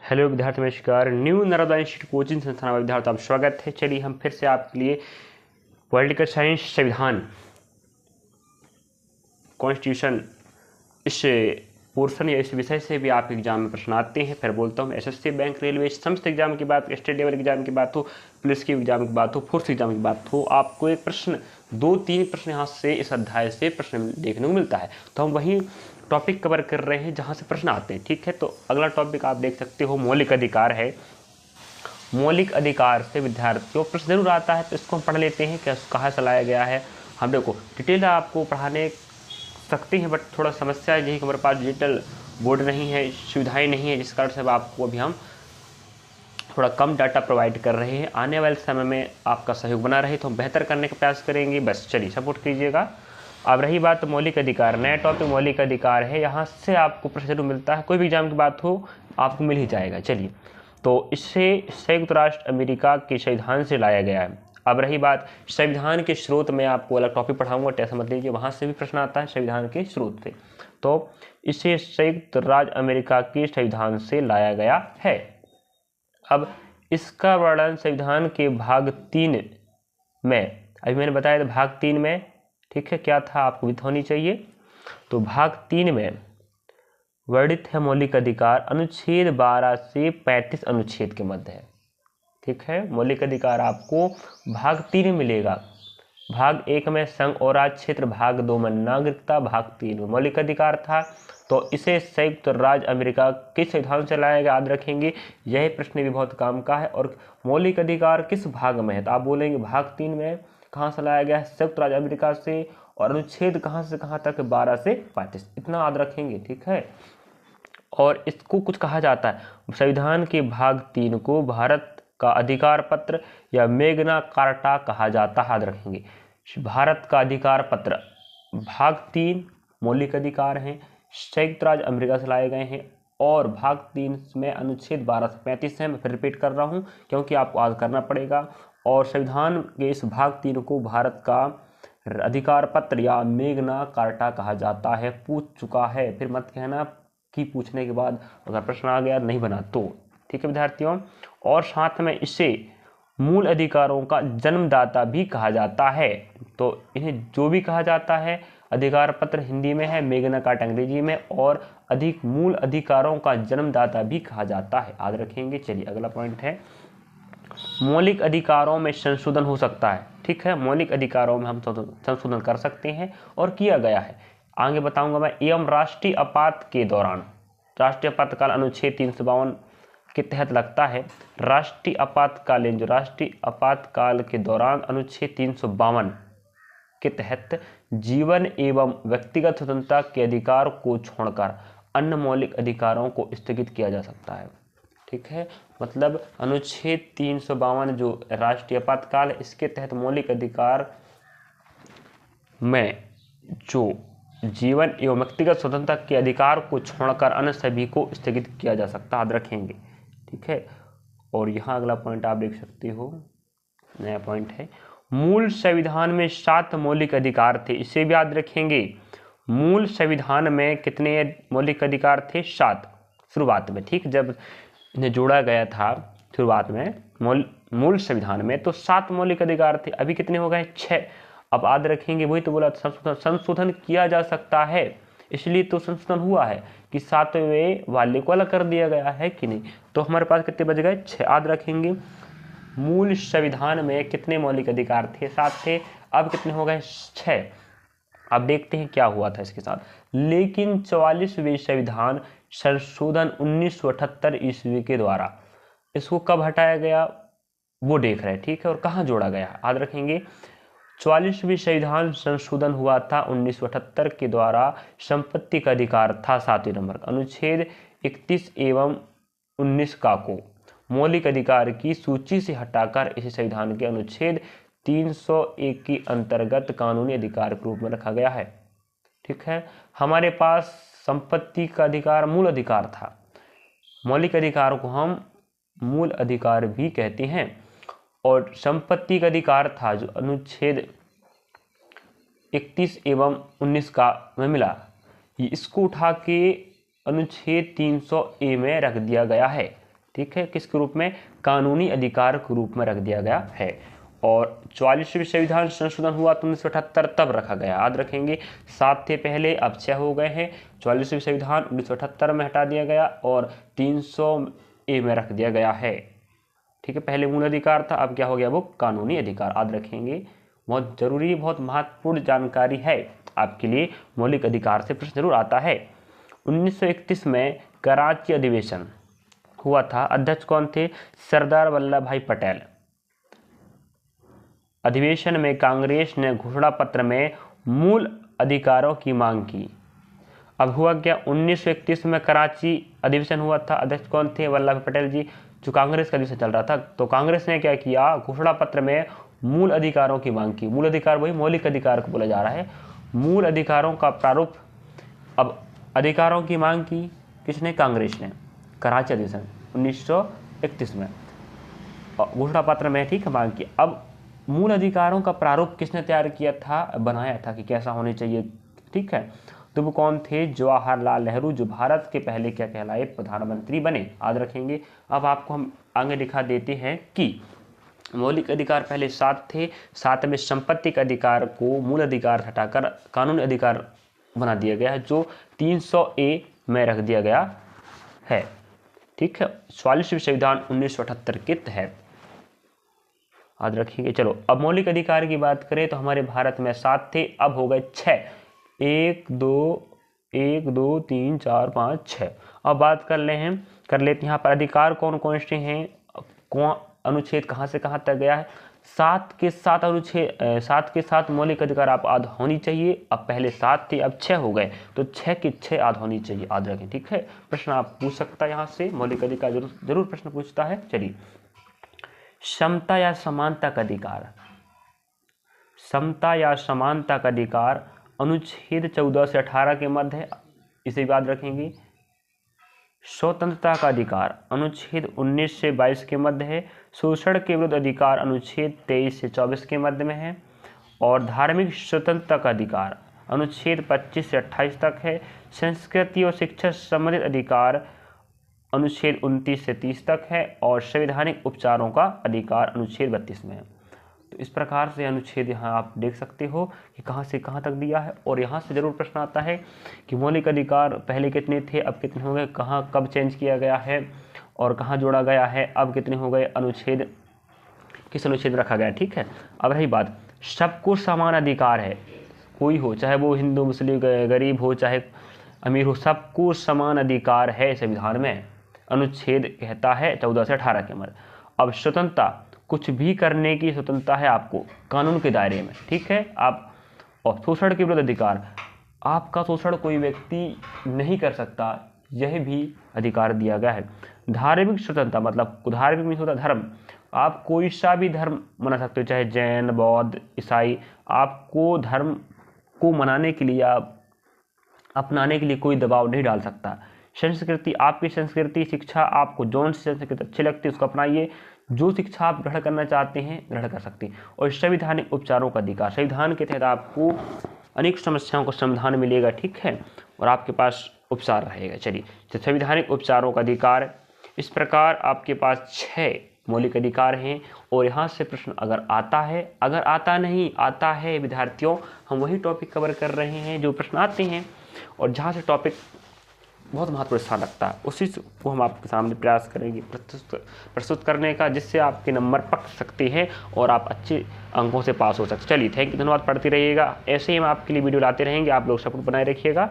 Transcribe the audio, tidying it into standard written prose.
Hello विद्यार्थी, नमस्कार। New Narmada institute coaching संस्थान में विद्यार्थी आप स्वागत है। चलिए हम फिर से आपके लिए पॉलिटिकल साइंस, संविधान, कॉन्स्टिट्यूशन, इस पोर्शन या इस विषय से भी आप एग्जाम में प्रश्न आते हैं। फिर बोलता हूँ एसएससी, बैंक, रेलवे, समस्त एग्जाम की बात, स्टेट लेवल एग्जाम की बात हो, पुलिस की एग्जाम की बात हो, फोर्स एग्जाम की बात हो, आपको एक प्रश्न 2-3 प्रश्न यहाँ से इस अध्याय से प्रश्न देखने को मिलता है। तो हम वहीं टॉपिक कवर कर रहे हैं जहाँ से प्रश्न आते हैं। ठीक है, तो अगला टॉपिक आप देख सकते हो मौलिक अधिकार है। मौलिक अधिकार से विद्यार्थियों प्रश्न जरूर आता है, तो इसको हम पढ़ लेते हैं कि कहाँ से लाया गया है। हम देखो डिटेल आपको पढ़ाने सकते हैं, बट थोड़ा समस्या यही कि हमारे पास डिजिटल बोर्ड नहीं है, सुविधाएं नहीं है, जिस कारण से आपको अभी हम थोड़ा कम डाटा प्रोवाइड कर रहे हैं। आने वाले समय में आपका सहयोग बना रहे तो हम बेहतर करने का प्रयास करेंगे। बस चलिए सपोर्ट कीजिएगा। अब रही बात मौलिक अधिकार, नया टॉपिक मौलिक अधिकार है। यहाँ से आपको प्रश्न जरूर मिलता है, कोई भी एग्जाम की बात हो आपको मिल ही जाएगा। चलिए, तो इससे संयुक्त राष्ट्र अमेरिका के संविधान से लाया गया है। अब रही बात संविधान के स्रोत में आपको अलग टॉपिक पढ़ाऊंगा, टेंशन मत लीजिए, वहाँ से भी प्रश्न आता है संविधान के स्रोत से। तो इसे संयुक्त राज्य अमेरिका के संविधान से लाया गया है। अब इसका वर्णन संविधान के भाग 3 में, अभी मैंने बताया था भाग 3 में, ठीक है, क्या था आपको विदित होनी चाहिए। तो भाग 3 में वर्णित है मौलिक अधिकार अनुच्छेद 12 से 35 अनुच्छेद के मध्य है। ठीक है, मौलिक अधिकार आपको भाग 3 में मिलेगा। भाग 1 में संघ और राज्य क्षेत्र, भाग 2 में नागरिकता, भाग 3 में मौलिक अधिकार था। तो इसे संयुक्त राज्य अमेरिका के संविधान से लाया गया, याद रखेंगे। यह प्रश्न भी बहुत काम का है। और मौलिक अधिकार किस भाग में है, तो आप बोलेंगे भाग 3 में। कहाँ से लाया गया है? संयुक्त राज्य अमेरिका से। और अनुच्छेद कहाँ से कहाँ तक? 12 से 35, इतना याद रखेंगे। ठीक है, और इसको कुछ कहा जाता है, संविधान के भाग 3 को भारत का अधिकार पत्र या मैग्ना कार्टा कहा जाता है, याद रखेंगे। भारत का अधिकार पत्र, भाग 3 मौलिक अधिकार हैं, संयुक्त राज्य अमेरिका से लाए गए हैं। और भाग 3 में अनुच्छेद 12 से 35 है। मैं फिर रिपीट कर रहा हूँ क्योंकि आपको याद करना पड़ेगा। और संविधान के इस भाग 3 को भारत का अधिकार पत्र या मैग्ना कार्टा कहा जाता है। पूछ चुका है, फिर मत कहना कि पूछने के बाद अगर प्रश्न आ गया नहीं बना तो। ठीक है विद्यार्थियों, और साथ में इसे मूल अधिकारों का जन्मदाता भी कहा जाता है। तो इन्हें जो भी कहा जाता है, अधिकार पत्र हिंदी में है, मैग्ना कार्टा अंग्रेजी में, और अधिक मूल अधिकारों का जन्मदाता भी कहा जाता है, याद रखेंगे। चलिए अगला पॉइंट है, मौलिक अधिकारों में संशोधन हो सकता है। ठीक है, मौलिक अधिकारों में हम संशोधन कर सकते हैं और किया गया है, आगे बताऊंगा मैं। एवं राष्ट्रीय आपात के दौरान, राष्ट्रीय आपातकाल अनुच्छेद 352 के तहत लगता है। राष्ट्रीय आपातकालीन, जो राष्ट्रीय आपातकाल के दौरान अनुच्छेद 352 के तहत जीवन एवं व्यक्तिगत स्वतंत्रता के अधिकार को छोड़कर अन्य मौलिक अधिकारों को स्थगित किया जा सकता है। ठीक है, मतलब अनुच्छेद 352 जो राष्ट्रीय आपातकाल है, इसके तहत मौलिक अधिकार में जो जीवन एवं व्यक्तिगत स्वतंत्रता के अधिकार को छोड़कर अन्य सभी को स्थगित किया जा सकता है, याद रखेंगे। ठीक है, और यहाँ अगला पॉइंट आप देख सकते हो, नया पॉइंट है, मूल संविधान में 7 मौलिक अधिकार थे, इसे भी याद रखेंगे। मूल संविधान में कितने मौलिक अधिकार थे? 7 शुरुआत में। ठीक, जब इन्हें जोड़ा गया था शुरुआत में मूल संविधान में, तो 7 मौलिक अधिकार थे। अभी कितने हो गए? 6। अब याद रखेंगे, वही तो बोला संशोधन किया जा सकता है, इसलिए तो संशोधन हुआ है कि 7वें वाले को अलग कर दिया गया है कि नहीं। तो हमारे पास कितने बच गए? 6, याद रखेंगे। मूल संविधान में कितने मौलिक अधिकार थे? 7 थे। अब कितने हो गए? 6। अब देखते हैं क्या हुआ था इसके साथ। लेकिन 44वें संविधान संशोधन 1978 ईस्वी के द्वारा, इसको कब हटाया गया वो देख रहे हैं। ठीक है, और कहाँ जोड़ा गया, याद रखेंगे। 44वें संविधान संशोधन हुआ था 1978 के द्वारा। संपत्ति का अधिकार था 7वें नंबर का, अनुच्छेद 31 एवं 19 का को मौलिक अधिकार की सूची से हटाकर इसे संविधान के अनुच्छेद 301 के अंतर्गत कानूनी अधिकार के रूप में रखा गया है। ठीक है, हमारे पास संपत्ति का अधिकार मूल अधिकार था, मौलिक अधिकार को हम मूल अधिकार भी कहते हैं। और संपत्ति का अधिकार था जो अनुच्छेद 31 एवं 19 का में मिला, इसको उठा के अनुच्छेद 300A में रख दिया गया है। ठीक है, किसके रूप में? कानूनी अधिकार के रूप में रख दिया गया है। और 44वें संविधान संशोधन हुआ तो 1978 तब रखा गया, याद रखेंगे। 7 थे पहले, अब 6 हो गए हैं। 44वें संविधान 1978 में हटा दिया गया और 300A में रख दिया गया है, ठीक है। पहले मूल अधिकार था, अब क्या हो गया? वो कानूनी अधिकार, याद रखेंगे। बहुत जरूरी, बहुत महत्वपूर्ण जानकारी है आपके लिए। मौलिक अधिकार से प्रश्न जरूर आता है। 1931 में कराची अधिवेशन हुआ था, अध्यक्ष कौन थे? सरदार वल्लभ भाई पटेल। अधिवेशन में कांग्रेस ने घोषणा पत्र में मूल अधिकारों की मांग की। अब हुआ क्या? 1931 में कराची अधिवेशन हुआ था, अध्यक्ष कौन थे? वल्लभ भाई पटेल जी। जो कांग्रेस का अधिवेशन चल रहा था, तो कांग्रेस ने क्या किया? घोषणा पत्र में मूल अधिकारों की मांग की। मूल अधिकार वही मौलिक अधिकार को बोला जा रहा है, मूल अधिकारों का प्रारूप। अब अधिकारों की मांग की किसने? कांग्रेस ने, कराची अधिवेशन 1931 में घोषणा पत्र में, ठीक है, मांग की। अब मूल अधिकारों का प्रारूप किसने तैयार किया था, बनाया था कि कैसा होने चाहिए, ठीक है। तो वो कौन थे? जवाहरलाल नेहरू, जो भारत के पहले क्या कहलाए? प्रधानमंत्री बने, याद रखेंगे। अब आपको हम आगे दिखा देते हैं कि मौलिक अधिकार पहले 7 थे, 7 में संपत्ति के अधिकार को मूल अधिकार हटाकर कानूनी अधिकार बना दिया गया है, जो 300A में रख दिया गया है, ठीक है। 44वें संविधान 1978 के तहत, याद रखिएगा। चलो, अब मौलिक अधिकार की बात करें तो हमारे भारत में 7 थे, अब हो गए 6। 1 2 3 4 5 6। अब बात कर लेते हैं यहाँ पर अधिकार कौन कौन से हैं, कौन अनुच्छेद कहाँ से कहाँ तक गया है। 7 के 7 अनुच्छेद, 7 के 7 मौलिक अधिकार आप आद होनी चाहिए। अब पहले 7 थे, अब 6 हो गए, तो 6 के 6 आद होनी चाहिए, याद रखें, ठीक है। प्रश्न आप पूछ सकता है यहाँ से, मौलिक अधिकार जरूर प्रश्न पूछता है। चलिए, समता या समानता का अधिकार, समता या समानता का अधिकार अनुच्छेद 14 से 18 के मध्य है, इसे याद रखेंगे। स्वतंत्रता का अधिकार अनुच्छेद 19 से 22 के मध्य है। शोषण के विरुद्ध अधिकार अनुच्छेद 23 से 24 के मध्य में है। और धार्मिक स्वतंत्रता का अधिकार अनुच्छेद 25 से 28 तक है। संस्कृति और शिक्षा से संबंधित अधिकार अनुच्छेद 29 से 30 तक है। और संवैधानिक उपचारों का अधिकार अनुच्छेद 32 में है। तो इस प्रकार से अनुच्छेद यहाँ आप देख सकते हो कि कहाँ से कहाँ तक दिया है। और यहाँ से जरूर प्रश्न आता है कि मौलिक अधिकार पहले कितने थे, अब कितने हो गए, कहाँ कब चेंज किया गया है और कहाँ जोड़ा गया है, अब कितने हो गए, अनुच्छेद किस अनुच्छेद में रखा गया, ठीक है। अब रही बात, सबको समान अधिकार है, कोई हो, चाहे वो हिंदू मुस्लिम गरीब हो चाहे अमीर हो, सबको समान अधिकार है संविधान में, अनुच्छेद कहता है 14 से 18 के मध्य। अब स्वतंत्रता, कुछ भी करने की स्वतंत्रता है आपको कानून के दायरे में, ठीक है। आप, और शोषण के विरुद्ध अधिकार, आपका शोषण कोई व्यक्ति नहीं कर सकता, यह भी अधिकार दिया गया है। धार्मिक स्वतंत्रता, मतलब धार्मिक में होता धर्म, आप कोई सा भी धर्म मना सकते हो, चाहे जैन, बौद्ध, ईसाई, आपको धर्म को मनाने के लिए, आप अपनाने के लिए कोई दबाव नहीं डाल सकता। संस्कृति, आपकी संस्कृति शिक्षा, आपको जौन सी संस्कृति अच्छी लगती है उसको अपनाइए, जो शिक्षा आप ग्रहण करना चाहते हैं ग्रहण कर सकते हैं। और संवैधानिक उपचारों का अधिकार, संविधान के तहत आपको अनेक समस्याओं का समाधान मिलेगा, ठीक है, और आपके पास उपचार रहेगा। चलिए, संवैधानिक उपचारों का अधिकार, इस प्रकार आपके पास 6 मौलिक अधिकार हैं। और यहाँ से प्रश्न अगर आता है, अगर आता नहीं आता है विद्यार्थियों, हम वही टॉपिक कवर कर रहे हैं जो प्रश्न आते हैं और जहाँ से टॉपिक बहुत महत्वपूर्ण स्थान रखता है, उसी को हम आपके सामने प्रयास करेंगे प्रस्तुत करने का, जिससे आपके नंबर पक सकते हैं और आप अच्छे अंकों से पास हो सकते हैं। चलिए, थैंक यू, धन्यवाद, पढ़ते रहिएगा, ऐसे ही हम आपके लिए वीडियो लाते रहेंगे। आप लोग सपोर्ट बनाए रखिएगा।